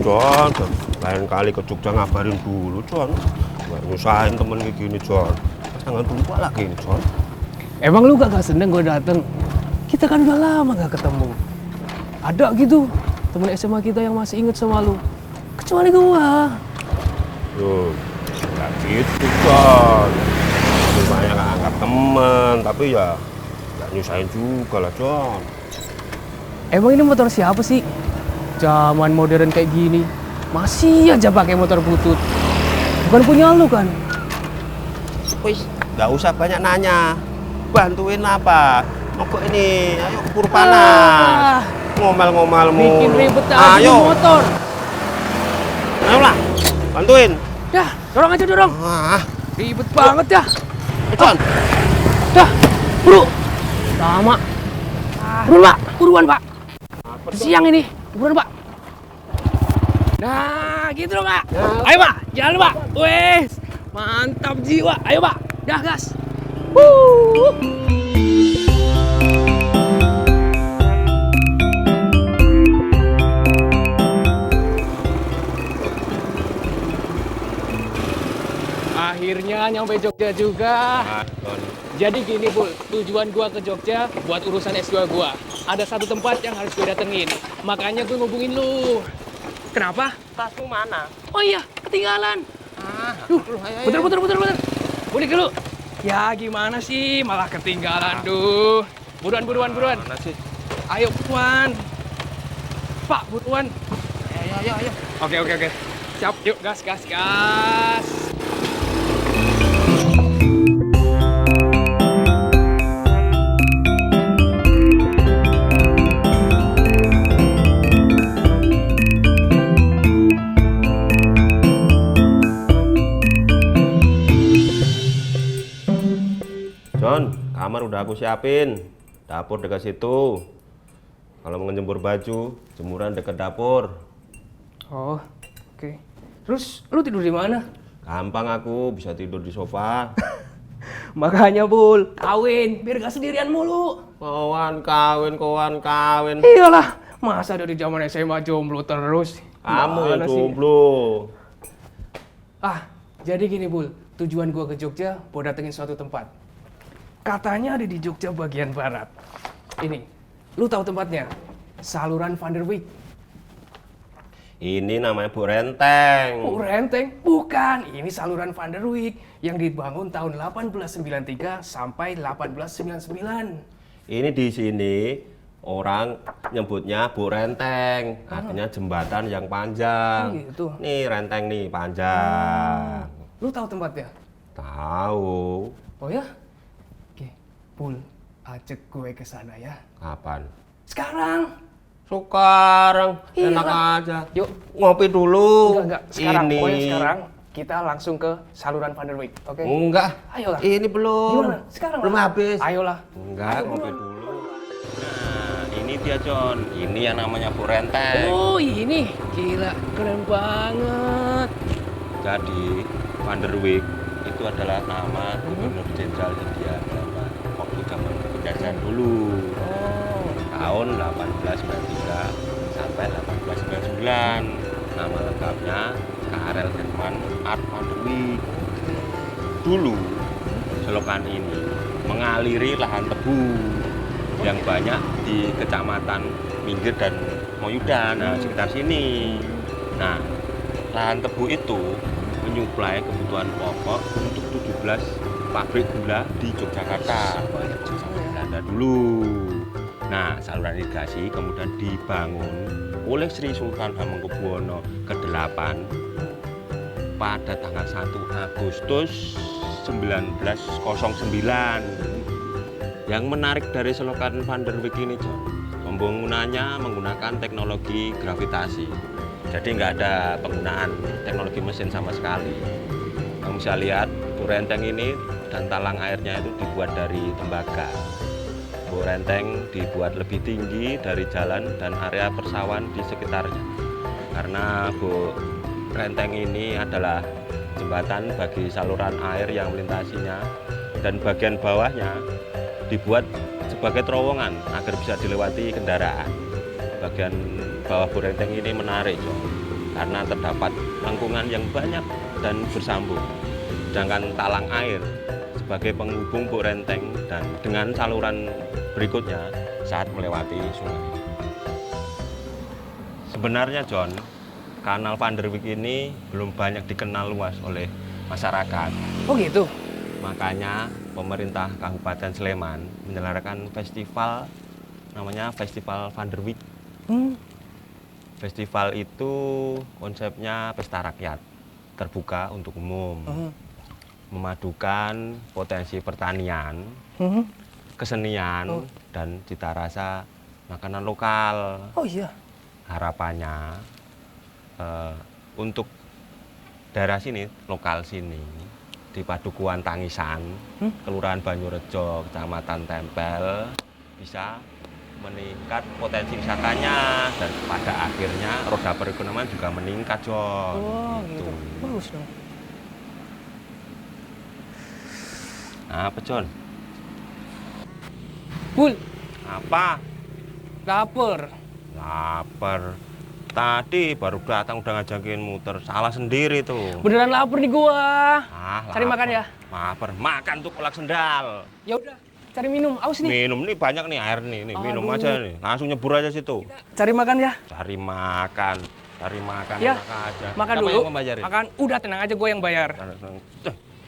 John. Lain kali ke Jogja ngabarin dulu, John. Gak nyusahin temen kayak gini, John. Jangan lupa lagi ini, John. Emang lu gak seneng gue dateng? Kita kan udah lama gak ketemu. Ada gitu temen SMA kita yang masih inget sama lu. Kecuali gua. Yo, gak gitu, John. Banyak gak anggap temen, tapi ya gak nyusahin juga lah, John. Emang ini motor siapa sih? Zaman modern kayak gini masih aja pakai motor butut. Bukan punya lu kan? Wis, gak usah banyak nanya. Bantuin apa? Mogok ini, ayo keburu panas. Ngomel-ngomel mulu. Bikin ribet aja di motor. Ayolah, bantuin. Dah, dorong aja dorong. Ribet banget ya. John. Dah, buru. Lama. Buruan, Pak. Buruan, Pak. Siang ini. Buruan, Pak. Nah, gitu dong, Pak. Ayo, Pak. Jalan, Pak. Wes. Mantap jiwa. Ayo, Pak. Dah, gas. Akhirnya nyampe Jogja juga. Jadi gini, Bul, tujuan gua ke Jogja buat urusan S2 gua. Ada satu tempat yang harus gue datengin. Makanya gue ngubungin lu. Kenapa? Tasmu mana? Oh iya, ketinggalan. Putar. Balik dulu. Ya gimana sih, malah ketinggalan, duh. Buruan. Mana sih? Ayo, buruan. Pak, buruan. Ayo. Oke. Siap, yuk gas. John, kamar udah aku siapin. Dapur dekat situ. Kalau mau ngejemur baju, jemuran dekat dapur. Oh, oke. Terus lu tidur di mana? Gampang aku, bisa tidur di sofa. Makanya, Bul, kawin biar gak sendirian mulu. Kawan kawin. Iyalah, masa dari zaman SMA jomblo terus? Kamu yang Gimana sih? jomblo. Jadi gini, Bul, tujuan gua ke Jogja buat datengin suatu tempat. Katanya ada di Jogja bagian barat. Ini, lu tahu tempatnya? Saluran Van der Wijk. Ini namanya Bu Renteng. Bu Renteng? Bukan, ini saluran Van der Wijk yang dibangun tahun 1893 sampai 1899. Ini di sini orang nyebutnya Bu Renteng, artinya jembatan yang panjang. Gitu. Nih renteng nih panjang. Lu tahu tempatnya? Tahu. Oh ya? Oke, Bul, ajak gue ke sana ya. Kapan? Sekarang. Sekarang. Iya. Enak aja. Yuk. Ngopi dulu. Enggak. Sekarang, Ini. pokoknya sekarang kita langsung ke saluran Van der Wijk, oke? Enggak. Ayolah. Ini belum. Gimana? Sekarang belum lah. habis. Ayolah. Enggak, ngopi dulu. Nah, ini dia John. Ini yang namanya Bu Renteng. Oh, ini. Gila, keren banget. Jadi, Van der Wijk itu adalah nama Gubernur Jenderal Hindia Belanda waktu zaman penjajahan dulu. Oh. Tahun 1893 sampai 1899. Nama lengkapnya Karel Herman Art van der Wijk. Dulu selokan ini mengaliri lahan tebu yang banyak di Kecamatan Minggir dan Moyudan, sekitar sini. Nah, lahan tebu itu menyuplai kebutuhan pokok untuk 17 pabrik gula di Yogyakarta. Belanda dulu. Nah, saluran irigasi kemudian dibangun oleh Sri Sultan Hamengkubuwono ke-8 pada tanggal 1 Agustus 1909. Yang menarik dari selokan Van der Wijk ini, John, pembangunannya menggunakan teknologi gravitasi. Jadi nggak ada penggunaan teknologi mesin sama sekali. Kamu bisa lihat Bu Renteng ini dan talang airnya itu dibuat dari tembaga. Bu Renteng dibuat lebih tinggi dari jalan dan area persawahan di sekitarnya. Karena Bu Renteng ini adalah jembatan bagi saluran air yang melintasinya, dan bagian bawahnya dibuat sebagai terowongan agar bisa dilewati kendaraan. Bagian bawah Bu Renteng ini menarik, John, karena terdapat lengkungan yang banyak dan bersambung. Sedangkan talang air sebagai penghubung Buk Renteng dan dengan saluran berikutnya saat melewati sungai. Sebenarnya John, Kanal Van der Wijk ini belum banyak dikenal luas oleh masyarakat. Oh gitu? Makanya pemerintah Kabupaten Sleman menyelenggarakan festival namanya Festival Van der Wijk. Festival itu konsepnya pesta rakyat, terbuka untuk umum, memadukan potensi pertanian, kesenian, dan cita rasa makanan lokal. Oh iya? Harapannya untuk daerah sini, lokal sini, di Padukuhan Tangisan, Kelurahan Banyurejo, Kecamatan Tempel, bisa meningkat potensi wisatanya dan pada akhirnya roda perekonomian juga meningkat, John. Oh gitu. Bagus dong. Apa, John? Bul, Apa? lapar. Lapar. Tadi baru datang udah ngajakin muter, salah sendiri tuh. Beneran lapar nih gua. Cari Lapar. makan ya? Lapar. Makan tuh kolak sendal. Ya udah, cari minum. Aus nih. Minum nih banyak nih air nih, minum Aduh. aja nih. Langsung nyebur aja situ. Cari makan ya? Cari makan Ya, enak aja. makan Siapa dulu. yang membayarin? Makan, udah tenang aja, gue yang bayar.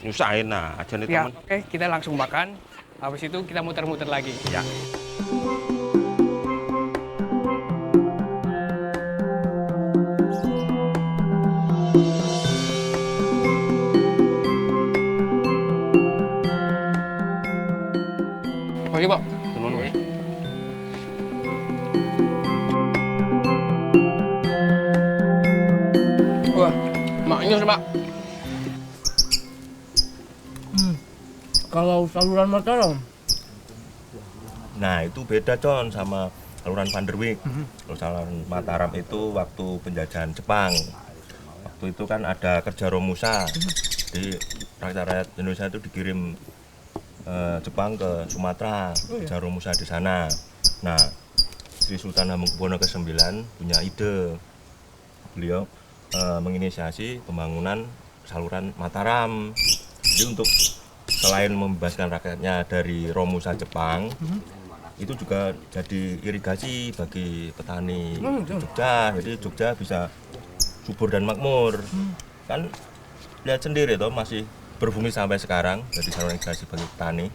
Nyusahin aja nih Ya, teman. oke, kita langsung makan. Habis itu kita muter-muter lagi. Ya. Oke, Pak. Tenun, Mas. Wah, maknyus, Pak. Kalau saluran Mataram, Nah, itu beda, Con, sama saluran Van der Wijk. Kalau saluran Mataram itu waktu penjajahan Jepang. Waktu itu kan ada kerja Romusa. Jadi rakyat-rakyat Indonesia itu dikirim Jepang ke Sumatera, kerja Romusa di sana. Nah, Sri Sultan Hamengkubuwono ke-9 punya ide. Beliau menginisiasi pembangunan saluran Mataram. Jadi untuk selain membebaskan rakyatnya dari Romusa Jepang, itu juga jadi irigasi bagi petani Jogja. Jadi Jogja bisa subur dan makmur. Kan lihat sendiri toh, masih berbumi sampai sekarang, jadi saluran irigasi bagi petani.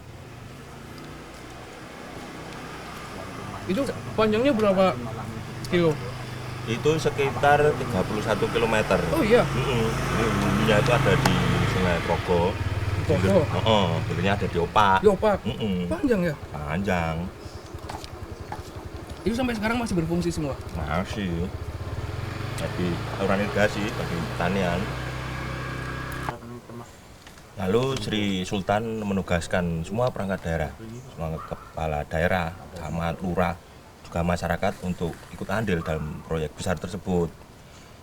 itu panjangnya berapa kilo? Itu sekitar 31 km. Oh iya? Ini hulunya itu ada di Sungai Progo. Progo? Hulunya ada di Opak. Di Opak? Panjang ya? Panjang. Itu sampai sekarang masih berfungsi semua? Masih. Jadi saluran irigasi bagi pertanian. Lalu Sri Sultan menugaskan semua perangkat daerah, semua kepala daerah, camat, lurah, juga masyarakat untuk ikut andil dalam proyek besar tersebut.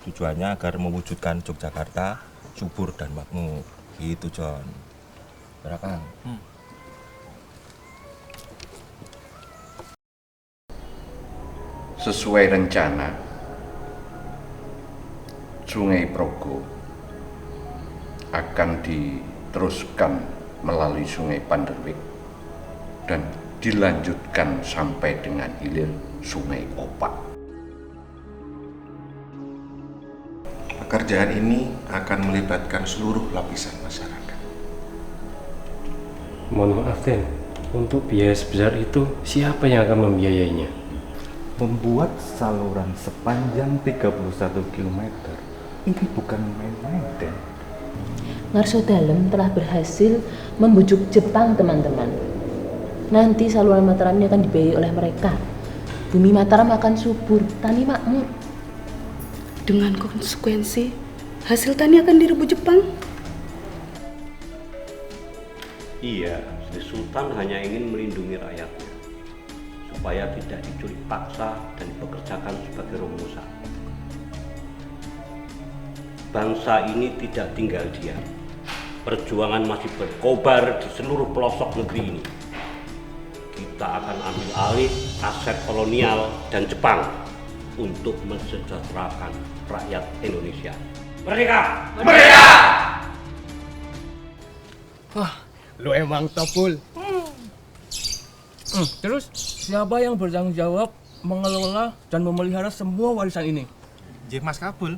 Tujuannya agar mewujudkan Yogyakarta subur dan makmur. Gitu, John. Berapa? Sesuai rencana, Sungai Progo akan diteruskan melalui Sungai Van der Wijk dan dilanjutkan sampai dengan hilir Sungai Opak. Pekerjaan ini akan melibatkan seluruh lapisan masyarakat. Mohon maaf, Den. Untuk biaya sebesar itu, siapa yang akan membiayainya? Membuat saluran sepanjang 31 km ini bukan main-main, Den. Ngarso Dalem telah berhasil membujuk Jepang, teman-teman. Nanti saluran Mataram ini akan dibiayai oleh mereka. Bumi Mataram akan subur, tani makmur. Dengan konsekuensi, hasil tani akan direbut Jepang. Iya, Sri Sultan hanya ingin melindungi rakyatnya, supaya tidak diculik paksa dan dipekerjakan sebagai romusa. Bangsa ini tidak tinggal diam. Perjuangan masih berkobar di seluruh pelosok negeri ini. Kita akan ambil alih aset kolonial dan Jepang. untuk mensejahterakan rakyat Indonesia. Merdeka! Wah, lu emang top, Pul. Terus, siapa yang bertanggung jawab mengelola dan memelihara semua warisan ini? Mas Kabul.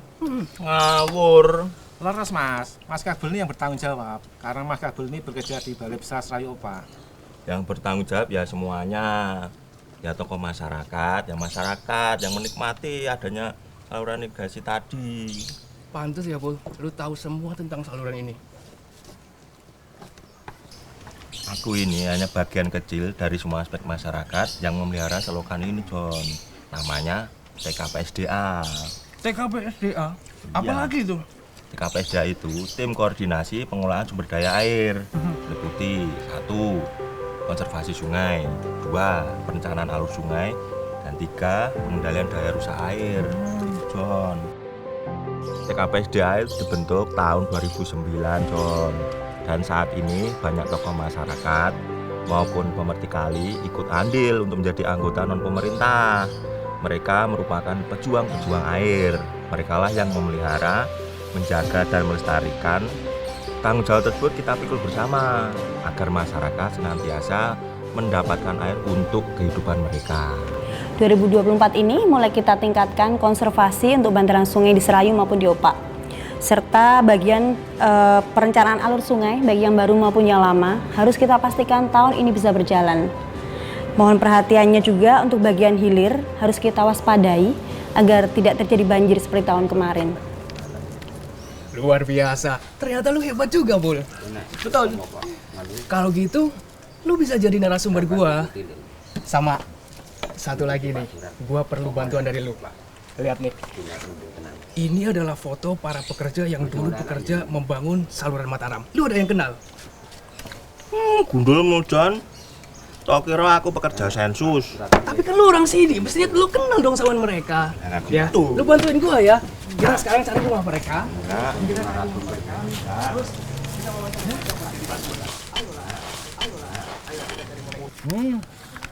Ngawur. Leres Mas. Mas Kabul ini yang bertanggung jawab. Karena Mas Kabul ini bekerja di Balai Besar Serayu Opa. Yang bertanggung jawab ya semuanya. Ya tokoh masyarakat, yang menikmati adanya saluran irigasi tadi. Pantes ya, Pul. Lu tahu semua tentang saluran ini. Aku ini hanya bagian kecil dari semua aspek masyarakat yang memelihara selokan ini, John. Namanya TKPSDA. TKPSDA? Apalagi itu? TKPSDA itu tim koordinasi pengolahan sumber daya air. Meliputi 1. Konservasi sungai, 2. Perencanaan alur sungai, dan 3. Pengendalian daya rusak air. John. TKPSDA itu dibentuk tahun 2009, John. Dan saat ini banyak tokoh masyarakat maupun pemerhati kali ikut andil untuk menjadi anggota non-pemerintah. Mereka merupakan pejuang-pejuang air. Merekalah yang memelihara, menjaga dan melestarikan. Tanggung jawab tersebut kita pikul bersama agar masyarakat senantiasa mendapatkan air untuk kehidupan mereka. 2024 ini mulai kita tingkatkan konservasi untuk bantaran sungai di Serayu maupun di Opak, serta bagian perencanaan alur sungai bagi yang baru maupun yang lama harus kita pastikan tahun ini bisa berjalan. Mohon perhatiannya juga untuk bagian hilir harus kita waspadai agar tidak terjadi banjir seperti tahun kemarin. Luar biasa. Ternyata lu hebat juga, Bul. Betul. Kalau gitu, lu bisa jadi narasumber gua. Sama satu lagi nih, gua perlu bantuan dari lu. Lihat nih. Ini adalah foto para pekerja yang dulu bekerja membangun saluran Mataram. Lu ada yang kenal? Gundulmu, John. Tok kira aku pekerja sensus. Tapi kan lu orang sini, mestinya lu kenal dong sama mereka. Ya, lu bantuin gua ya. Kita sekarang cari rumah mereka. Terus kita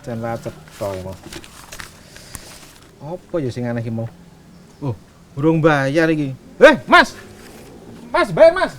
Jangan cetol. Apa ya sing aneh iki mau? Oh, burung bayar iki. Mas! Mas, bayar Mas!